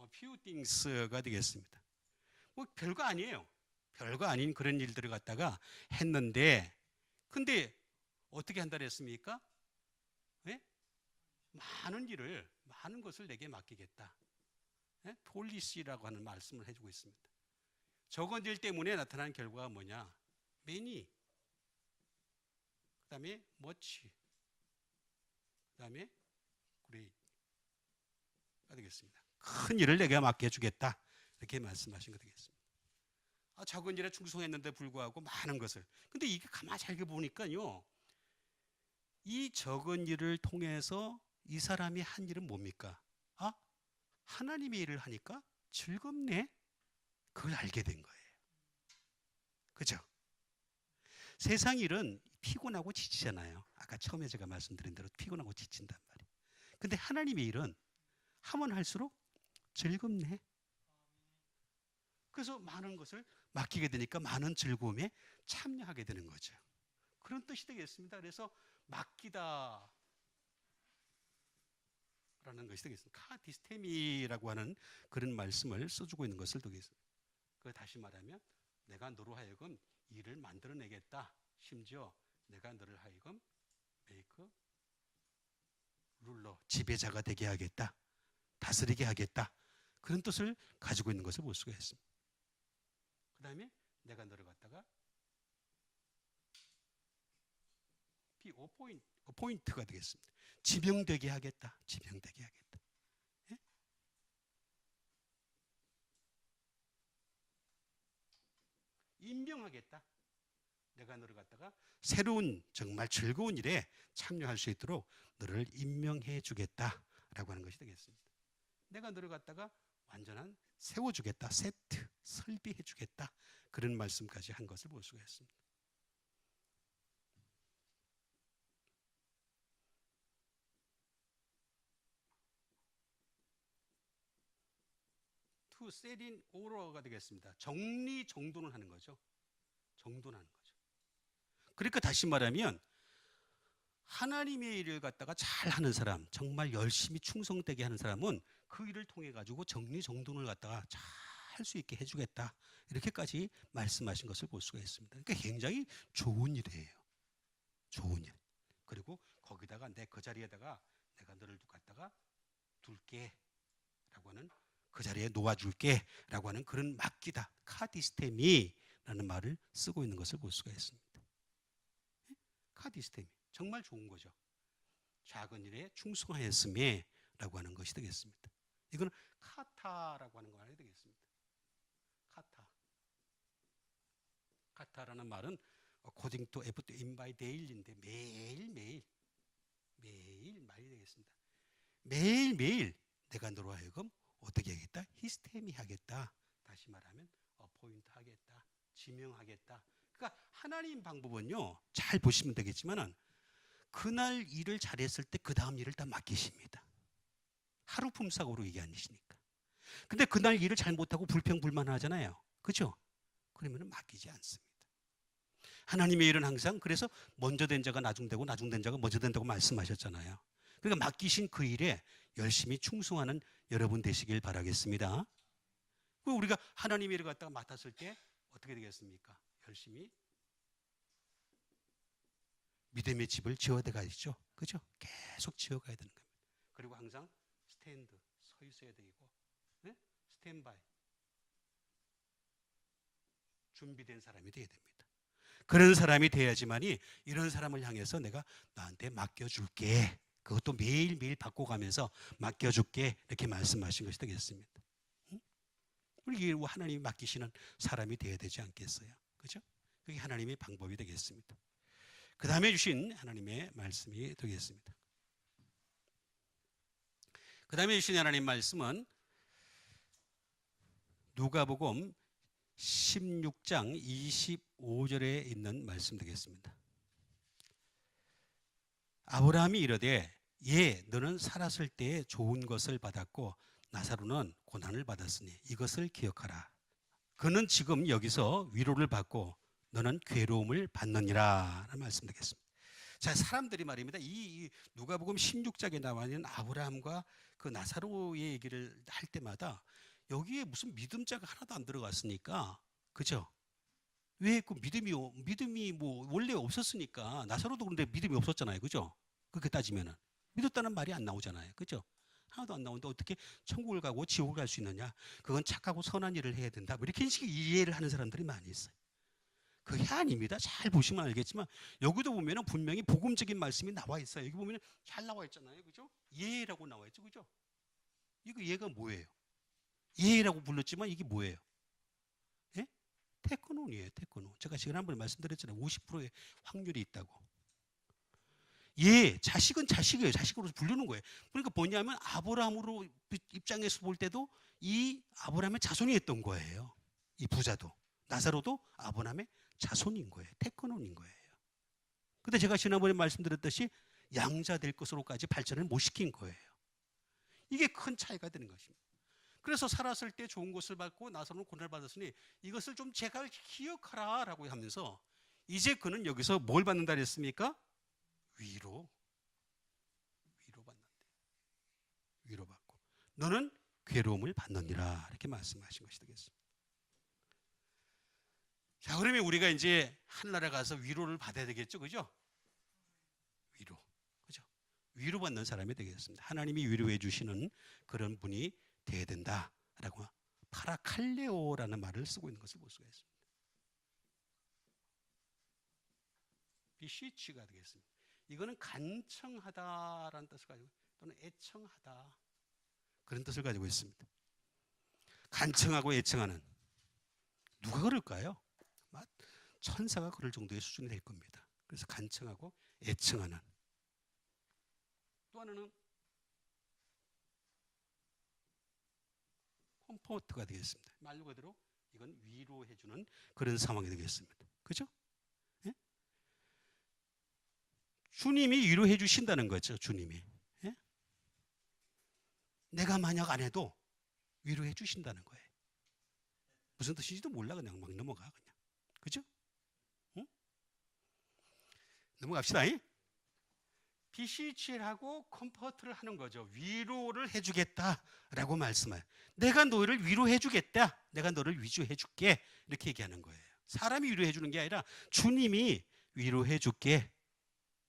few things가 되겠습니다. 뭐 별거 아니에요. 별거 아닌 그런 일들을 갖다가 했는데, 근데 어떻게 한다 그랬습니까? 네? 많은 것을 내게 맡기겠다. 네? 폴리시라고 하는 말씀을 해주고 있습니다. 적은 일 때문에 나타나는 결과가 뭐냐? many, 그 다음에 much, 그 다음에 great가 되겠습니다. 큰 일을 내가 맡겨주겠다. 이렇게 말씀하신 거 되겠습니다. 적은 일에 충성했는데 불구하고 많은 것을. 근데 이게 가만히 잘 보니까요, 이 적은 일을 통해서 이 사람이 한 일은 뭡니까? 하나님의 일을 하니까 즐겁네? 그걸 알게 된 거예요. 그죠? 세상 일은 피곤하고 지치잖아요. 아까 처음에 제가 말씀드린 대로 피곤하고 지친단 말이에요. 근데 하나님의 일은 하면 할수록 즐겁네. 그래서 많은 것을 맡기게 되니까 많은 즐거움에 참여하게 되는 거죠. 그런 뜻이 되겠습니다. 그래서 맡기다 라는 것이 되겠습니다. 카디스테미라고 하는 그런 말씀을 써주고 있는 것을 보겠습니다. 다시 말하면 내가 너로 하여금 일을 만들어내겠다. 심지어 내가 너를 하여금 make 룰러, 지배자가 되게 하겠다. 다스리게 하겠다. 그런 뜻을 가지고 있는 것을 볼 수가 있습니다. 그 다음에 내가 너를 갖다가 어포인트가 되겠습니다. 지명되게 하겠다. 지명되게 하겠다. 예? 임명하겠다. 내가 너를 갖다가 새로운 정말 즐거운 일에 참여할 수 있도록 너를 임명해 주겠다라고 하는 것이 되겠습니다. 내가 너를 갖다가 완전한 세워주겠다. 세트, 설비해 주겠다. 그런 말씀까지 한 것을 볼 수가 있습니다. to set in order가 되겠습니다. 정리정돈을 하는 거죠. 정돈하는 거죠. 그러니까 다시 말하면 하나님의 일을 갖다가 잘하는 사람, 정말 열심히 충성되게 하는 사람은 그 일을 통해 가지고 정리정돈을 갖다가 잘 할 수 있게 해주겠다. 이렇게까지 말씀하신 것을 볼 수가 있습니다. 그러니까 굉장히 좋은 일이에요. 좋은 일. 그리고 거기다가 내 그 자리에다가 내가 너를 갖다가 둘게라고 하는, 그 자리에 놓아줄게라고 하는 그런 맡기다, 카디스테미라는 말을 쓰고 있는 것을 볼 수가 있습니다. 카디스테미, 정말 좋은 거죠. 작은 일에 충성하였음에라고 하는 것이 되겠습니다. 이거는 카타라고 하는 거 알아야 되겠습니다. 카타라는 말은 according to in by daily인데 매일매일 말이 되겠습니다. 매일매일 내가 너로 하여금 어떻게 하겠다? 히스테미 하겠다. 다시 말하면 어포인트 하겠다. 지명하겠다. 그러니까 하나님 방법은요, 잘 보시면 되겠지만은 그날 일을 잘했을 때 그 다음 일을 다 맡기십니다. 하루 품삯으로 이게 아니시니까. 근데 그날 일을 잘 못하고 불평불만하잖아요. 그죠? 그러면 맡기지 않습니다. 하나님의 일은 항상 그래서 먼저 된 자가 나중되고 나중된 자가 먼저 된다고 말씀하셨잖아요. 그러니까 맡기신 그 일에 열심히 충성하는 여러분 되시길 바라겠습니다. 우리가 하나님의 일을 갖다가 맡았을 때 어떻게 되겠습니까? 열심히 믿음의 집을 지어가야죠. 그죠? 계속 지어가야 되는 겁니다. 그리고 항상 스탠드, 서 있어야 되고, 네? 스탠바이, 준비된 사람이 되어야 됩니다. 그런 사람이 돼야지만이 이런 사람을 향해서 내가 나한테 맡겨줄게, 그것도 매일매일 바꿔가면서 맡겨줄게, 이렇게 말씀하신 것이 되겠습니다. 우리 하나님이 맡기시는 사람이 되어야 되지 않겠어요? 그죠? 그게 하나님의 방법이 되겠습니다. 그 다음에 주신 하나님의 말씀이 되겠습니다. 그 다음에 주신 하나님 말씀은 누가복음 16장 25절에 있는 말씀 되겠습니다. 아브라함이 이르되 예, 너는 살았을 때에 좋은 것을 받았고 나사로는 고난을 받았으니 이것을 기억하라. 그는 지금 여기서 위로를 받고 너는 괴로움을 받느니라 라는 말씀 되겠습니다. 자, 사람들이 말입니다. 이 누가복음 16장에 나와 있는 아브라함과 그 나사로의 얘기를 할 때마다 여기에 무슨 믿음자가 하나도 안 들어갔으니까, 그죠? 왜 그 믿음이 뭐 원래 없었으니까, 나사로도 그런데 믿음이 없었잖아요, 그죠? 그렇게 따지면은 믿었다는 말이 안 나오잖아요, 그죠? 하나도 안 나오는데 어떻게 천국을 가고 지옥을 갈 수 있느냐? 그건 착하고 선한 일을 해야 된다. 뭐 이렇게 이해를 하는 사람들이 많이 있어요. 그게 아닙니다. 잘 보시면 알겠지만 여기도 보면은 분명히 복음적인 말씀이 나와 있어요. 여기 보면은 잘 나와 있잖아요, 그죠? 예라고 나와 있죠, 그죠? 이거 예가 뭐예요? 예라고 불렀지만 이게 뭐예요? 예? 테크논이에요, 테크논. 제가 지난번에 말씀드렸잖아요. 50%의 확률이 있다고. 예, 자식은 자식이에요. 자식으로 부르는 거예요. 그러니까 뭐냐면 아브라함으로 입장에서 볼 때도 이 아브라함의 자손이었던 거예요. 이 부자도. 나사로도 아브라함의 자손인 거예요. 테크논인 거예요. 근데 제가 지난번에 말씀드렸듯이 양자 될 것으로까지 발전을 못 시킨 거예요. 이게 큰 차이가 되는 것입니다. 그래서 살았을 때 좋은 것을 받고 나서는 고난을 받았으니 이것을 좀 제가 기억하라 라고 하면서 이제 그는 여기서 뭘 받는다 그랬습니까? 위로받는다. 위로받고 너는 괴로움을 받느니라 이렇게 말씀하신 것이 되겠습니다. 자, 그러면 우리가 이제 하늘나라 가서 위로를 받아야 되겠죠, 그죠? 위로, 그죠? 위로받는 사람이 되겠습니다. 하나님이 위로해 주시는 그런 분이 되어야 된다라고 파라칼레오라는 말을 쓰고 있는 것을 볼 수가 있습니다. 비시치가 되겠습니다. 이거는 간청하다라는 뜻을 가지고 또는 애청하다 그런 뜻을 가지고 있습니다. 간청하고 애청하는 누가 그럴까요? 천사가 그럴 정도의 수준이 될 겁니다. 그래서 간청하고 애청하는. 또 하나는 컴포트가 되겠습니다. 말로 그대로 이건 위로해주는 그런 상황이 되겠습니다. 그죠? 예? 주님이 위로해 주신다는 거죠. 주님이. 예? 내가 만약 안 해도 위로해 주신다는 거예요. 무슨 뜻인지도 몰라. 그냥 막 넘어가 그냥. 그죠? 응? 넘어갑시다. BCHL하고 컴포트를 하는 거죠. 위로를 해주겠다라고 말씀해요. 내가 너를 위로해주겠다. 내가 너를 위로해줄게. 이렇게 얘기하는 거예요. 사람이 위로해주는 게 아니라 주님이 위로해줄게.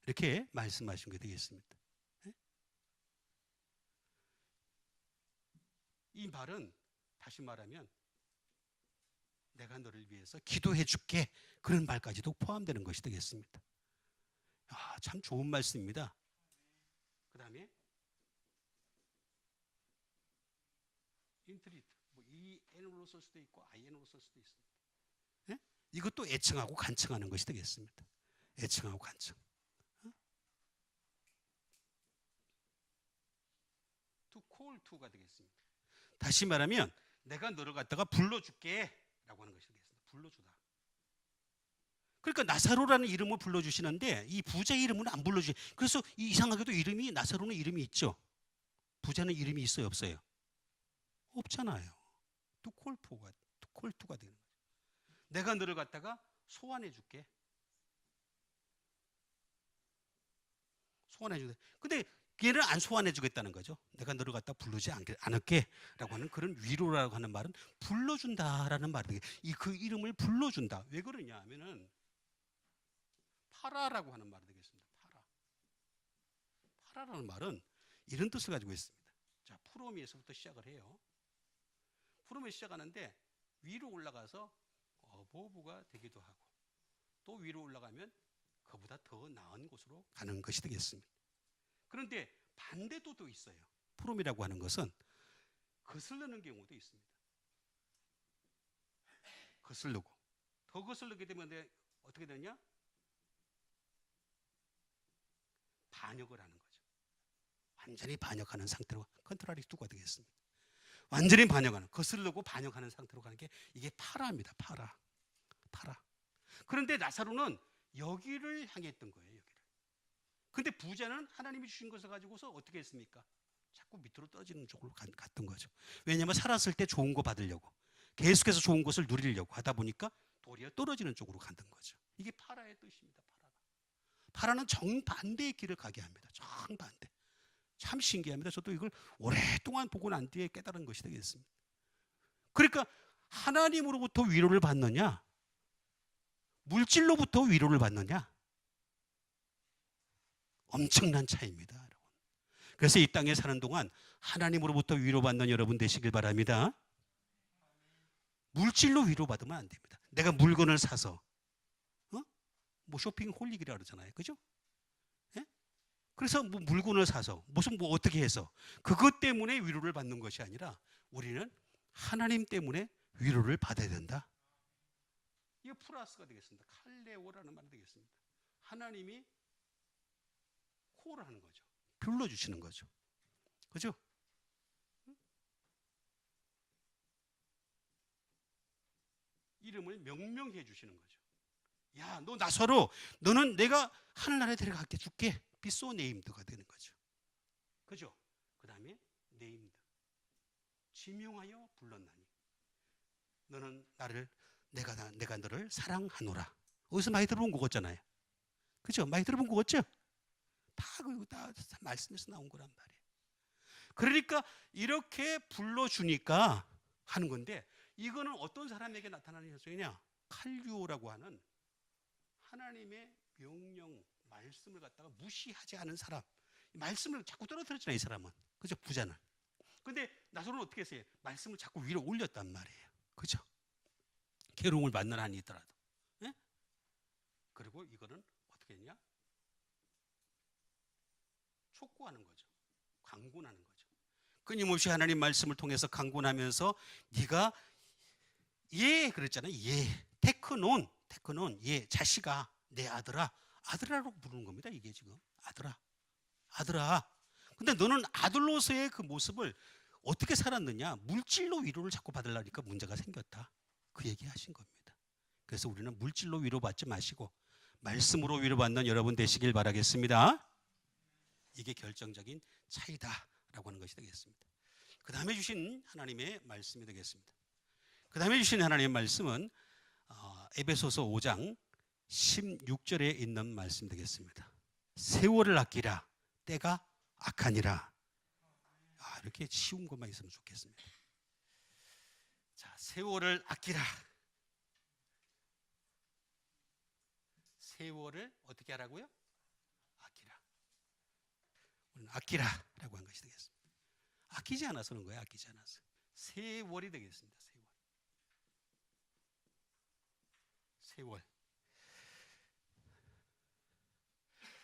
이렇게 말씀하신 게 되겠습니다. 이 말은 다시 말하면 내가 너를 위해서 기도해줄게. 그런 말까지도 포함되는 것이 되겠습니다. 참 좋은 말씀입니다. 그 다음에 인트리트, EN으로 쓸 수도 있고 IN으로 쓸 수도 있습니다. 네? 이것도 애청하고 간청하는 것이 되겠습니다. 애청하고 간청. To call to가 되겠습니다. 다시 말하면 내가 너를 갖다가 불러줄게 라고 하는 것이 되겠습니다. 불러주다. 그러니까 나사로라는 이름을 불러주시는데 이 부자의 이름은 안 불러주세요. 그래서 이상하게도 이름이 나사로는 이름이 있죠. 부자는 이름이 있어요, 없어요? 없잖아요. 투콜투가 되는 거죠. 내가 너를 갖다가 소환해 줄게. 소환해 주게. 근데 얘를 안 소환해 주겠다는 거죠. 내가 너를 갖다 부르지 않을게 라고 하는 그런 위로라고 하는 말은 불러준다라는 말이에요. 그 이름을 불러준다. 왜 그러냐 하면은 파라라고 하는 말이 되겠습니다. 파라라는 말은 이런 뜻을 가지고 있습니다. 자, 프로미에서부터 시작을 해요. 프로미에 시작하는데 위로 올라가서 어버브가 되기도 하고 또 위로 올라가면 그보다 더 나은 곳으로 가는 것이 되겠습니다. 그런데 반대도 또 있어요. 프롬이라고 하는 것은 거슬르는 경우도 있습니다. 거슬르고 더 거슬르게 되면 어떻게 되냐? 반역을 하는 거죠. 완전히 반역하는 상태로 컨트라리투가 되겠습니다. 완전히 반역하는, 거슬르고 반역하는 상태로 가는 게 이게 파라입니다. 파라. 그런데 나사로는 여기를 향했던 거예요. 여기를. 근데 부자는 하나님이 주신 것을 가지고서 어떻게 했습니까? 자꾸 밑으로 떨어지는 쪽으로 갔던 거죠. 왜냐하면 살았을 때 좋은 거 받으려고 계속해서 좋은 것을 누리려고 하다 보니까 도리어 떨어지는 쪽으로 갔던 거죠. 이게 파라의 뜻입니다. 파라는 정반대의 길을 가게 합니다. 정반대. 참 신기합니다. 저도 이걸 오랫동안 보고 난 뒤에 깨달은 것이 되겠습니다. 그러니까 하나님으로부터 위로를 받느냐 물질로부터 위로를 받느냐 엄청난 차이입니다. 여러분. 그래서 이 땅에 사는 동안 하나님으로부터 위로받는 여러분 되시길 바랍니다. 물질로 위로받으면 안 됩니다. 내가 물건을 사서 뭐 쇼핑홀릭이라 그러잖아요. 그죠? 예? 그래서 뭐 물건을 사서 무슨 뭐 어떻게 해서 그것 때문에 위로를 받는 것이 아니라 우리는 하나님 때문에 위로를 받아야 된다. 이게 플러스가 되겠습니다. 칼레오라는 말이 되겠습니다. 하나님이 콜을 하는 거죠. 불러주시는 거죠. 그죠? 이름을 명명해 주시는 거죠. 야, 너 나사로, 너는 내가 하늘나라에 데려가게 줄게. Be so named가 되는 거죠. 그죠? 그 다음에 named, 지명하여 불렀나니. 너는 나를 내가 너를 사랑하노라. 어디서 많이 들어본 거 같잖아요. 그죠? 많이 들어본 거 같죠? 다 말씀에서 나온 거란 말이에요. 그러니까 이렇게 불러주니까 하는 건데 이거는 어떤 사람에게 나타나는 현상이냐? 칼류오라고 하는 하나님의 명령, 말씀을 갖다가 무시하지 않은 사람. 말씀을 자꾸 떨어뜨렸잖아요, 이 사람은. 그죠? 부자는. 근데 나사로는 어떻게 했어요? 말씀을 자꾸 위로 올렸단 말이에요. 그죠? 괴로움을 받는 한이 있더라도. 예? 그리고 이거는 어떻게 했냐? 촉구하는 거죠. 강군하는 거죠. 끊임없이 하나님 말씀을 통해서 강군하면서 네가 예 그랬잖아요. 예 테크논 예 자식아 내 아들아 아들아라고 부르는 겁니다. 이게 지금 아들아. 근데 너는 아들로서의 그 모습을 어떻게 살았느냐? 물질로 위로를 자꾸 받으려니까 문제가 생겼다. 그 얘기 하신 겁니다. 그래서 우리는 물질로 위로받지 마시고 말씀으로 위로받는 여러분 되시길 바라겠습니다. 이게 결정적인 차이다라고 하는 것이 되겠습니다. 그 다음에 주신 하나님의 말씀이 되겠습니다. 그 다음에 주신 하나님의 말씀은 에베소서 5장 16절에 있는 말씀 되겠습니다. 세월을 아끼라 때가 악하니라. 이렇게 쉬운 것만 있으면 좋겠습니다. 자, 세월을 아끼라. 세월을 어떻게 하라고요? 아끼라. 오늘 아끼라라고 한 것이 되겠습니다. 아끼지 않아서는 거예요. 아끼지 않아서. 세월이 되겠습니다. 세월.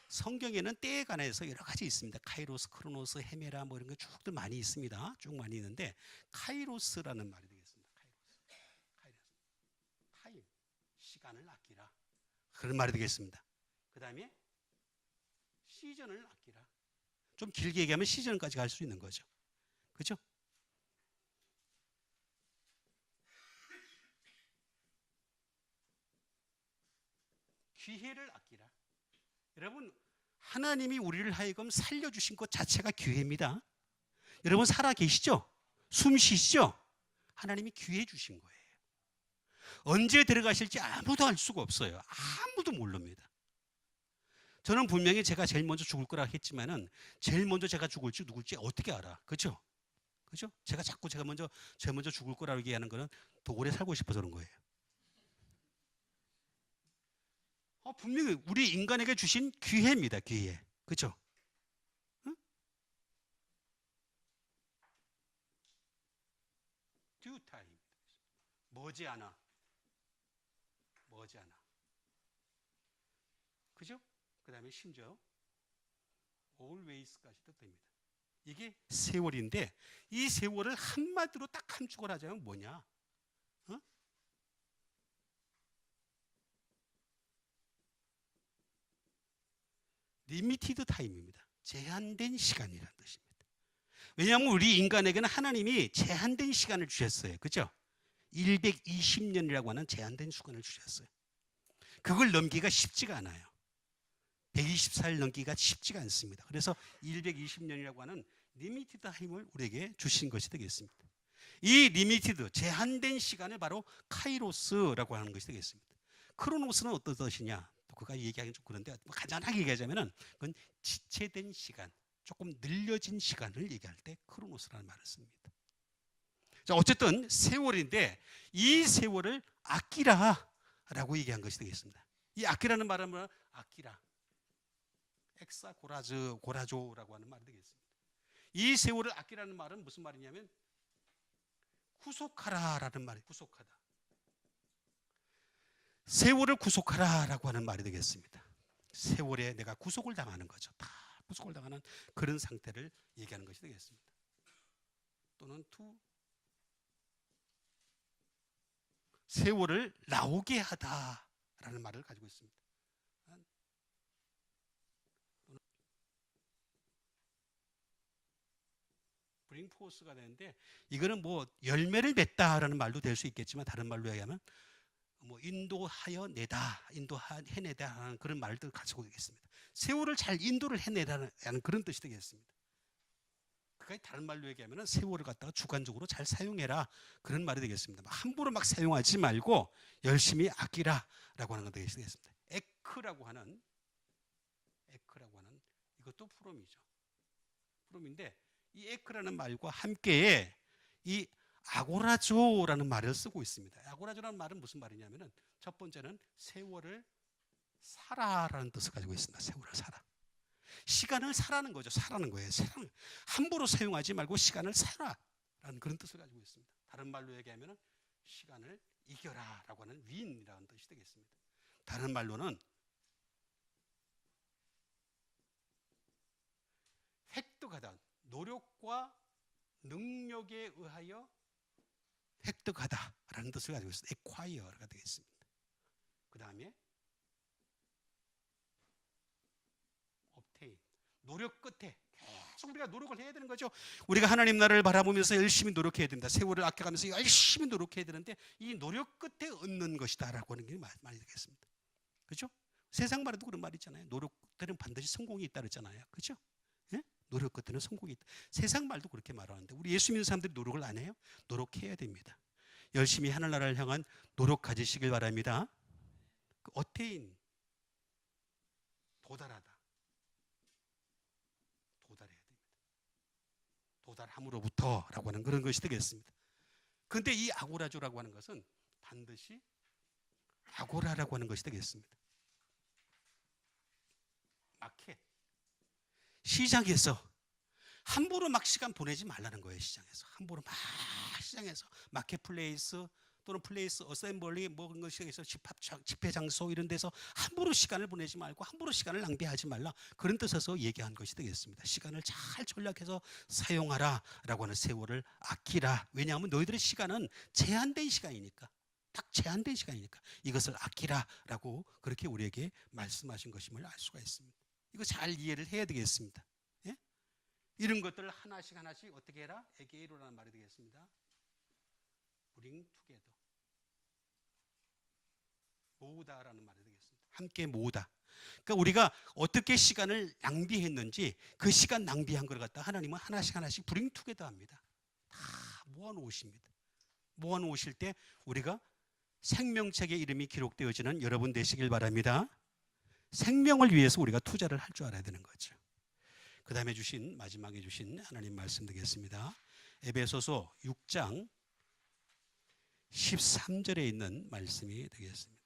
성경에는 때에 관해서 여러 가지 있습니다. 카이로스, 크로노스, 헤메라 뭐 이런 거 쭉들 많이 있습니다. 쭉 많이 있는데 카이로스라는 말이 되겠습니다. 타임, 시간을 아끼라. 그런 말이 되겠습니다. 그 다음에 시즌을 아끼라. 좀 길게 얘기하면 시즌까지 갈 수 있는 거죠. 그렇죠? 기회를 아끼라. 여러분 하나님이 우리를 하여금 살려주신 것 자체가 기회입니다. 여러분 살아 계시죠? 숨 쉬시죠? 하나님이 기회 주신 거예요. 언제 들어가실지 아무도 알 수가 없어요. 아무도 모릅니다. 저는 분명히 제가 제일 먼저 죽을 거라 했지만은 제일 먼저 제가 죽을지 누굴지 어떻게 알아? 그렇죠? 그렇죠? 제가 자꾸 제일 먼저 죽을 거라고 얘기하는 거는 더 오래 살고 싶어서 그런 거예요. 분명히 우리 인간에게 주신 기회입니다. 기회. 그렇죠? 응? due time. 머지않아. 그죠? 그 다음에 심지어 always까지도 됩니다. 이게 세월인데 이 세월을 한마디로 딱 함축을 하자면 뭐냐? 리미티드 타임입니다. 제한된 시간이라는 뜻입니다. 왜냐하면 우리 인간에게는 하나님이 제한된 시간을 주셨어요. 그렇죠? 120년이라고 하는 제한된 시간을 주셨어요. 그걸 넘기기가 쉽지가 않아요. 124일 넘기기가 쉽지가 않습니다. 그래서 120년이라고 하는 리미티드 타임을 우리에게 주신 것이 되겠습니다. 이 리미티드, 제한된 시간을 바로 카이로스라고 하는 것이 되겠습니다. 크로노스는 어떤 뜻이냐? 그가 얘기하기는 좀 그런데 간단하게 얘기하자면은 그건 지체된 시간, 조금 늘려진 시간을 얘기할 때 크로노스라는 말을 씁니다. 자, 어쨌든 세월인데 이 세월을 아끼라라고 얘기한 것이 되겠습니다. 이 아끼라는 말은 뭐야? 아끼라, 엑사 고라조라고 하는 말이 되겠습니다. 이 세월을 아끼라는 말은 무슨 말이냐면 구속하라라는 말이에요. 구속하다. 세월을 구속하라라고 하는 말이 되겠습니다. 세월에 내가 구속을 당하는 거죠. 다 구속을 당하는 그런 상태를 얘기하는 것이 되겠습니다. 또는 세월을 나오게 하다라는 말을 가지고 있습니다. bring forth가 되는데 이거는 뭐 열매를 맺다라는 말도 될 수 있겠지만 다른 말로 얘기하면 뭐 인도하여 내다, 해내다 하는 그런 말도 가지고 있습니다. 세월을 잘 인도를 해내다는 그런 뜻이 되겠습니다. 그러니까 다른 말로 얘기하면 세월을 갖다가 주관적으로 잘 사용해라 그런 말이 되겠습니다. 함부로 막 사용하지 말고 열심히 아끼라라고 하는 것 되겠습니다. 에크라고 하는 이것도 프롬이죠. 프롬인데 이 에크라는 말과 함께 이 아고라조라는 말을 쓰고 있습니다. 아고라조라는 말은 무슨 말이냐면은 첫 번째는 세월을 살아라는 뜻을 가지고 있습니다. 세월을 살아. 시간을 사라는 거죠. 사라는 거예요. 함부로 사용하지 말고 시간을 살아라는 그런 뜻을 가지고 있습니다. 다른 말로 얘기하면은 시간을 이겨라라고 하는 윈이라는 뜻이 되겠습니다. 다른 말로는 획득하다. 노력과 능력에 의하여 획득하다라는 뜻을 가지고 있습니다. acquire가 되겠습니다. 그 다음에 obtain. 노력 끝에 계속 우리가 노력을 해야 되는 거죠. 우리가 하나님 나라를 바라보면서 열심히 노력해야 됩니다. 세월을 아껴가면서 열심히 노력해야 되는데 이 노력 끝에 얻는 것이다라고 하는 게 말이 되겠습니다. 그렇죠? 세상 말에도 그런 말이 있잖아요. 노력 끝에는 반드시 성공이 있다 그랬잖아요. 그렇죠? 예? 노력 끝에는 성공이 있다. 세상 말도 그렇게 말하는데 우리 예수 믿는 사람들이 노력을 안 해요? 노력해야 됩니다. 열심히 하늘나라를 향한 노력 가지시길 바랍니다. 어테인, 도달하다. 도달해야 됩니다. 도달함으로부터라고 하는 그런 것이 되겠습니다. 그런데 이 아고라조라고 하는 것은 반드시 아고라라고 하는 것이 되겠습니다. 마켓, 시장에서 함부로 막 시간 보내지 말라는 거예요. 시장에서 함부로 막 시장에서 마켓플레이스 또는 플레이스 어셈블리 뭐 그런 것에서 집회 장소 이런 데서 함부로 시간을 보내지 말고 함부로 시간을 낭비하지 말라, 그런 뜻에서 얘기한 것이 되겠습니다. 시간을 잘 전략해서 사용하라라고 하는, 세월을 아끼라. 왜냐하면 너희들의 시간은 제한된 시간이니까, 딱 제한된 시간이니까 이것을 아끼라라고 그렇게 우리에게 말씀하신 것임을 알 수가 있습니다. 이거 잘 이해를 해야 되겠습니다. 예? 이런 것들을 하나씩 하나씩 어떻게 해라? 에게이로라는 말이 되겠습니다. bring together. 모으다라는 말이 되겠습니다. 함께 모으다. 그러니까 우리가 어떻게 시간을 낭비했는지 그 시간 낭비한 걸 갖다 하나님은 하나씩 하나씩 bring together 합니다. 다 모아놓으십니다. 모아놓으실 때 우리가 생명책의 이름이 기록되어지는 여러분 되시길 바랍니다. 생명을 위해서 우리가 투자를 할 줄 알아야 되는 거죠. 그 다음에 마지막에 주신 하나님 말씀 되겠습니다. 에베소서 6장 13절에 있는 말씀이 되겠습니다.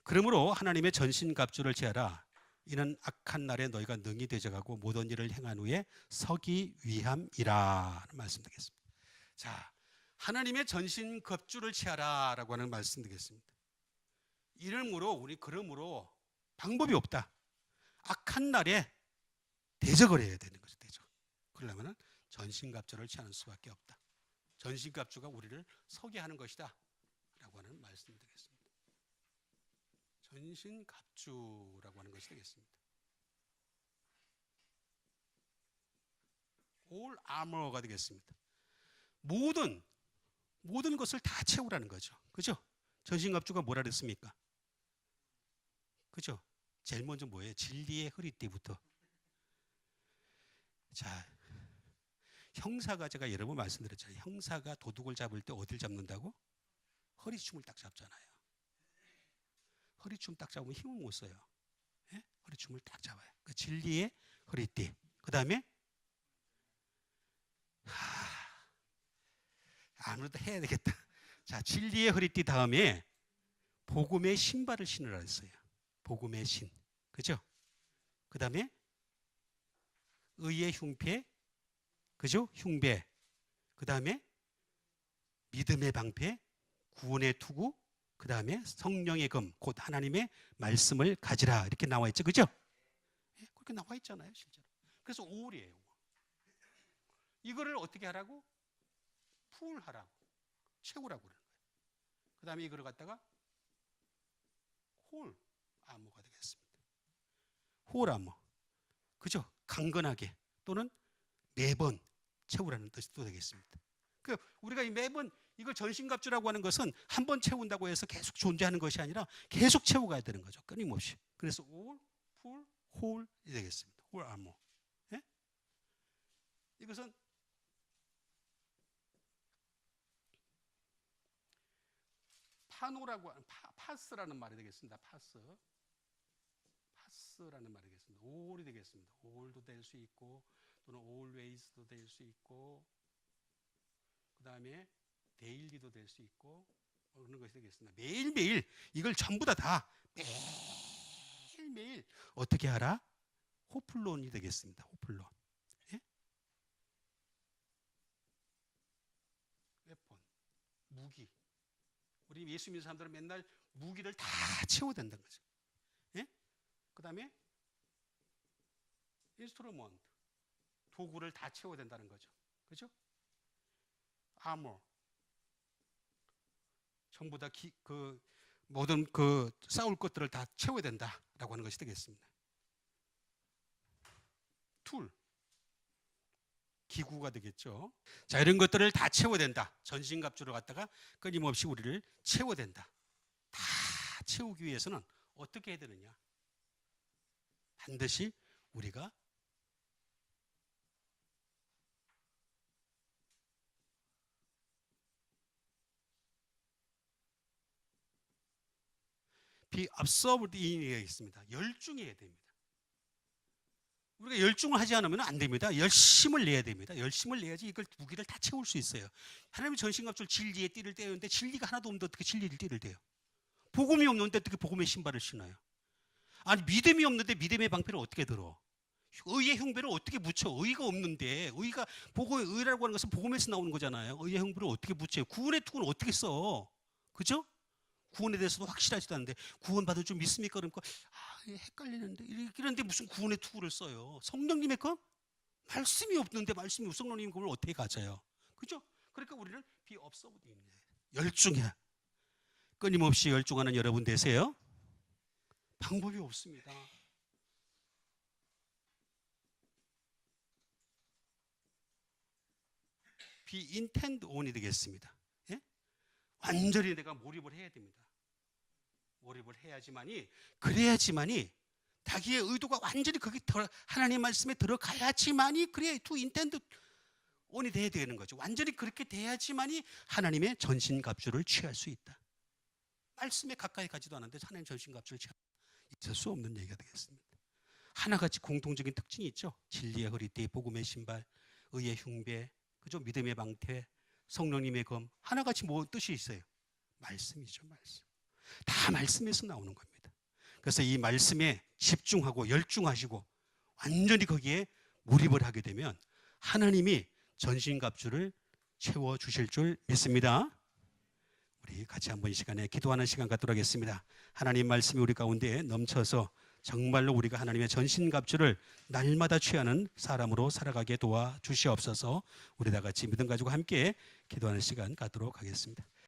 그러므로 하나님의 전신갑주를 취하라. 이는 악한 날에 너희가 능히 대적하고 모든 일을 행한 후에 서기 위함이라 말씀 되겠습니다. 자, 하나님의 전신갑주를 취하라라고 하는 말씀 되겠습니다. 그러므로 방법이 없다. 악한 날에 대적을 해야 되는 거죠. 대적. 그러려면 전신갑주를 취하는 수밖에 없다. 전신갑주가 우리를 서게 하는 것이다 라고 하는 말씀이 되겠습니다. 전신갑주라고 하는 것이 되겠습니다. all armor가 되겠습니다. 모든 것을 다 채우라는 거죠. 그죠? 전신갑주가 뭐라 그랬습니까? 그죠? 제일 먼저 뭐예요? 진리의 허리띠부터. 자, 형사가, 제가 여러 번 말씀드렸잖아요. 형사가 도둑을 잡을 때 어딜 잡는다고? 허리춤을 딱 잡잖아요. 허리춤 딱 잡으면 힘을 못 써요. 예? 허리춤을 딱 잡아요. 그 진리의 허리띠. 그 다음에 아무래도 해야 되겠다. 자, 진리의 허리띠 다음에 복음의 신발을 신으라 했어요. 복음의 신. 그죠? 그 다음에 의의 흉패. 그죠? 흉배. 그 다음에 믿음의 방패, 구원의 투구, 그 다음에 성령의 금, 곧 하나님의 말씀을 가지라. 이렇게 나와 있죠. 그죠? 예, 그렇게 나와 있잖아요. 실제로. 그래서 5월이에요. 이거를 어떻게 하라고? 풀하라고. 채우라고 그러는 거예요. 그 다음에 이거를 갖다가 홀 아머가 되겠습니다. 홀 아머. 그죠? 강건하게 또는 매번 채우라는 뜻도 되겠습니다. 그 우리가 매번 이걸 전신갑주라고 하는 것은 한 번 채운다고 해서 계속 존재하는 것이 아니라 계속 채워가야 되는 거죠. 끊임없이. 그래서 all, full, whole이 되겠습니다. whole armor. 예? 이것은 파노라고 하는 파스라는 말이 되겠습니다. 파스라는 말이 되겠습니다. all이 되겠습니다. all도 될 수 있고 또는 always도 될 수 있고 그 다음에 daily도 될 수 있고 그런 것이 되겠습니다. 매일매일 이걸 전부 다 매일매일 어떻게 하라? 호플론이 되겠습니다. 호플론. 예? 웨폰, 무기. 우리 예수 믿는 사람들은 맨날 무기를 다 채워야 된다는 거죠. 예? 그 다음에 인스트루먼트, 도구를 다 채워야 된다는 거죠. 그죠? 아머, 전부 다 모든 싸울 것들을 다 채워야 된다라고 하는 것이 되겠습니다. 툴, 기구가 되겠죠. 자, 이런 것들을 다 채워야 된다. 전신갑주를 갖다가 끊임없이 우리를 채워야 된다. 다 채우기 위해서는 어떻게 해야 되느냐? 반드시 우리가 be absorbed in이가 있습니다. 열중해야 됩니다. 우리가 열중을 하지 않으면 안 됩니다. 열심을 내야 됩니다. 열심을 내야지 이걸 무기를 다 채울 수 있어요. 하나님의 전신갑주를 진리의 띠를 떼었는데 진리가 하나도 없는데 어떻게 진리의 띠를 떼요? 복음이 없는데 어떻게 복음의 신발을 신어요? 아니, 믿음이 없는데 믿음의 방패를 어떻게 들어? 의의 흉배를 어떻게 붙여? 의가 없는데, 의라고 하는 것은 복음에서 나오는 거잖아요. 의의 흉배를 어떻게 붙여요? 구원의 투구는 어떻게 써? 그죠? 구원에 대해서도 확실하지도 않은데 구원받을 줄 믿습니까? 그러니까 헷갈리는데 이런데 무슨 구원의 투구를 써요? 성령님의 것? 말씀이 없는데 말씀이 성령님 것을 어떻게 가져요? 그죠? 그러니까 우리는 비업서브드입니다. 열중해. 끊임없이 열중하는 여러분 되세요. 방법이 없습니다. be intent on이 되겠습니다. 예? 완전히 내가 몰입을 해야 됩니다. 몰입을 그래야지만이 자기의 의도가 완전히 거기 하나님 말씀에 들어가야지만이 그래야 to intend on이 돼야 되는 거죠. 완전히 그렇게 돼야지만이 하나님의 전신갑주를 취할 수 있다. 말씀에 가까이 가지도 않았는데 하나님 전신갑주를 있을 수 없는 얘기가 되겠습니다. 하나같이 공통적인 특징이 있죠. 진리의 허리띠, 복음의 신발, 의의 흉배, 그죠? 믿음의 방패, 성령님의 검. 하나같이 뭐 뜻이 있어요? 말씀이죠, 말씀. 다 말씀에서 나오는 겁니다. 그래서 이 말씀에 집중하고 열중하시고 완전히 거기에 몰입을 하게 되면 하나님이 전신갑주를 채워주실 줄 믿습니다. 우리 같이 한번 이 시간에 기도하는 시간 갖도록 하겠습니다. 하나님 말씀이 우리 가운데 넘쳐서 정말로 우리가 하나님의 전신갑주를 날마다 취하는 사람으로 살아가게 도와주시옵소서. 우리 다 같이 믿음 가지고 함께 기도하는 시간 갖도록 하겠습니다.